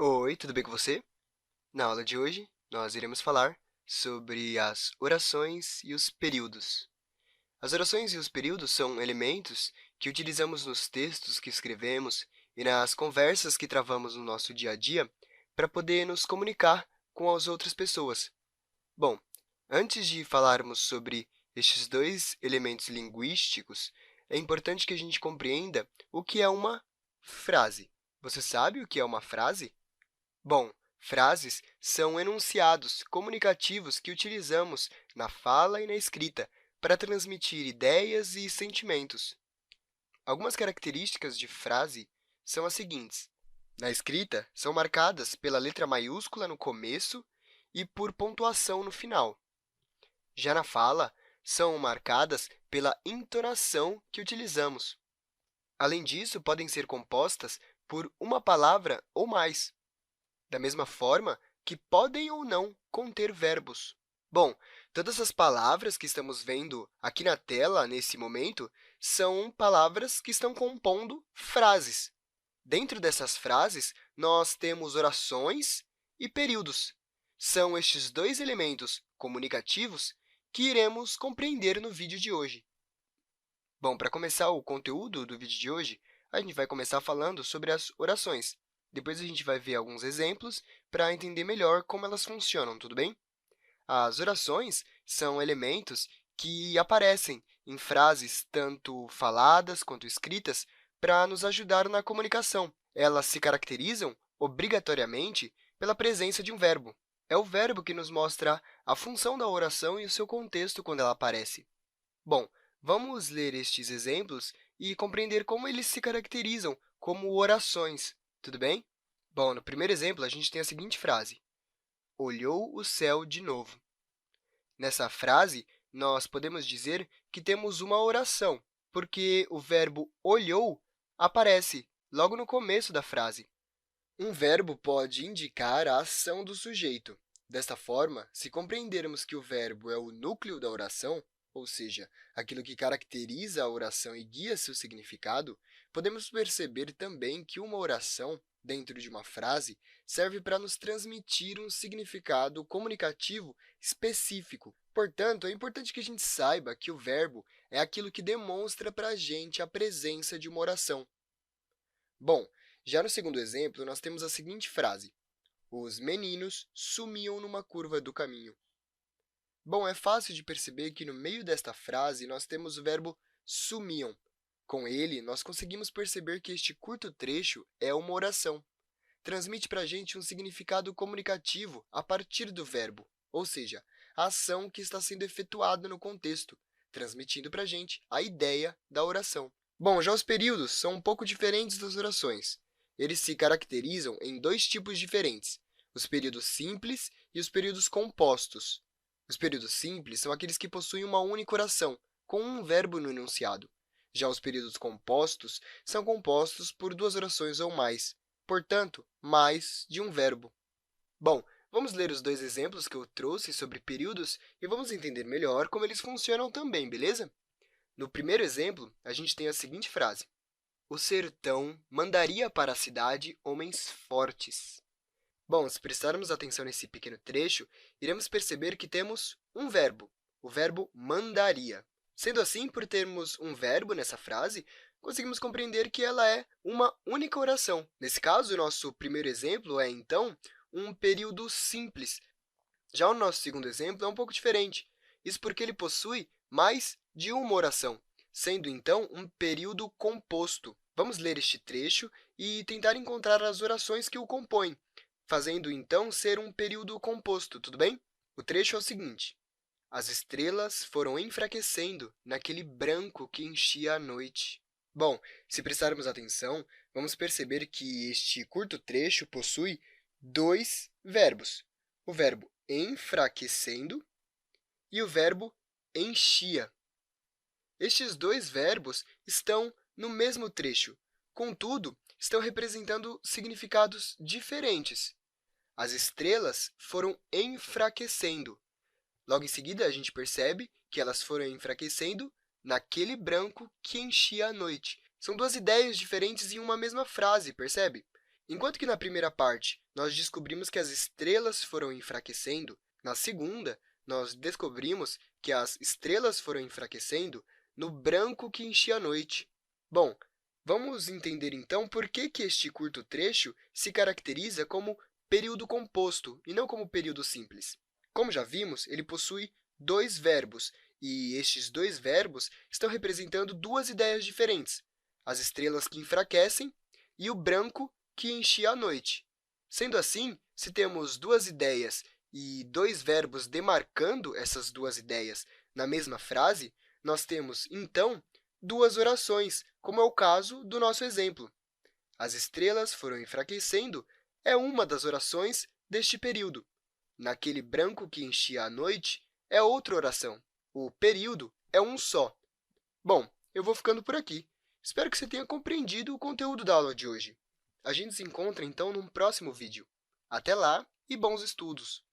Oi, tudo bem com você? Na aula de hoje, nós iremos falar sobre as orações e os períodos. As orações e os períodos são elementos que utilizamos nos textos que escrevemos e nas conversas que travamos no nosso dia a dia para poder nos comunicar com as outras pessoas. Bom, antes de falarmos sobre estes dois elementos linguísticos, é importante que a gente compreenda o que é uma frase. Você sabe o que é uma frase? Bom, frases são enunciados comunicativos que utilizamos na fala e na escrita para transmitir ideias e sentimentos. Algumas características de frase são as seguintes. Na escrita, são marcadas pela letra maiúscula no começo e por pontuação no final. Já na fala, são marcadas pela entonação que utilizamos. Além disso, podem ser compostas por uma palavra ou mais, da mesma forma que podem ou não conter verbos. Bom, todas as palavras que estamos vendo aqui na tela, nesse momento, são palavras que estão compondo frases. Dentro dessas frases, nós temos orações e períodos. São estes dois elementos comunicativos que iremos compreender no vídeo de hoje. Bom, para começar o conteúdo do vídeo de hoje, a gente vai começar falando sobre as orações. Depois a gente vai ver alguns exemplos para entender melhor como elas funcionam, tudo bem? As orações são elementos que aparecem em frases tanto faladas quanto escritas para nos ajudar na comunicação. Elas se caracterizam, obrigatoriamente, pela presença de um verbo. É o verbo que nos mostra a função da oração e o seu contexto quando ela aparece. Bom, vamos ler estes exemplos e compreender como eles se caracterizam como orações, tudo bem? Bom, no primeiro exemplo, a gente tem a seguinte frase: olhou o céu de novo. Nessa frase, nós podemos dizer que temos uma oração, porque o verbo olhou aparece logo no começo da frase. Um verbo pode indicar a ação do sujeito. Desta forma, se compreendermos que o verbo é o núcleo da oração, ou seja, aquilo que caracteriza a oração e guia seu significado, podemos perceber também que uma oração, dentro de uma frase, serve para nos transmitir um significado comunicativo específico. Portanto, é importante que a gente saiba que o verbo é aquilo que demonstra para a gente a presença de uma oração. Bom, já no segundo exemplo, nós temos a seguinte frase: os meninos sumiam numa curva do caminho. Bom, é fácil de perceber que no meio desta frase nós temos o verbo sumiam. Com ele, nós conseguimos perceber que este curto trecho é uma oração. Transmite para a gente um significado comunicativo a partir do verbo, ou seja, a ação que está sendo efetuada no contexto, transmitindo para a gente a ideia da oração. Bom, já os períodos são um pouco diferentes das orações. Eles se caracterizam em dois tipos diferentes: os períodos simples e os períodos compostos. Os períodos simples são aqueles que possuem uma única oração, com um verbo no enunciado. Já os períodos compostos são compostos por duas orações ou mais, portanto, mais de um verbo. Bom, vamos ler os dois exemplos que eu trouxe sobre períodos e vamos entender melhor como eles funcionam também, beleza? No primeiro exemplo, a gente tem a seguinte frase: o sertão mandaria para a cidade homens fortes. Bom, se prestarmos atenção nesse pequeno trecho, iremos perceber que temos um verbo, o verbo mandaria. Sendo assim, por termos um verbo nessa frase, conseguimos compreender que ela é uma única oração. Nesse caso, o nosso primeiro exemplo é, então, um período simples. Já o nosso segundo exemplo é um pouco diferente. Isso porque ele possui mais de uma oração, sendo, então, um período composto. Vamos ler este trecho e tentar encontrar as orações que o compõem, fazendo, então, ser um período composto, tudo bem? O trecho é o seguinte: as estrelas foram enfraquecendo naquele branco que enchia a noite. Bom, se prestarmos atenção, vamos perceber que este curto trecho possui dois verbos: o verbo enfraquecendo e o verbo enchia. Estes dois verbos estão no mesmo trecho, contudo, estão representando significados diferentes. As estrelas foram enfraquecendo. Logo em seguida, a gente percebe que elas foram enfraquecendo naquele branco que enchia a noite. São duas ideias diferentes em uma mesma frase, percebe? Enquanto que na primeira parte nós descobrimos que as estrelas foram enfraquecendo, na segunda nós descobrimos que as estrelas foram enfraquecendo no branco que enchia a noite. Bom, vamos entender então por que este curto trecho se caracteriza como período composto e não como período simples. Como já vimos, ele possui dois verbos, e estes dois verbos estão representando duas ideias diferentes: as estrelas que enfraquecem e o branco que enchia a noite. Sendo assim, se temos duas ideias e dois verbos demarcando essas duas ideias na mesma frase, nós temos, então, duas orações, como é o caso do nosso exemplo. As estrelas foram enfraquecendo é uma das orações deste período. Naquele branco que enchia a noite é outra oração. O período é um só. Bom, eu vou ficando por aqui. Espero que você tenha compreendido o conteúdo da aula de hoje. A gente se encontra, então, num próximo vídeo. Até lá e bons estudos!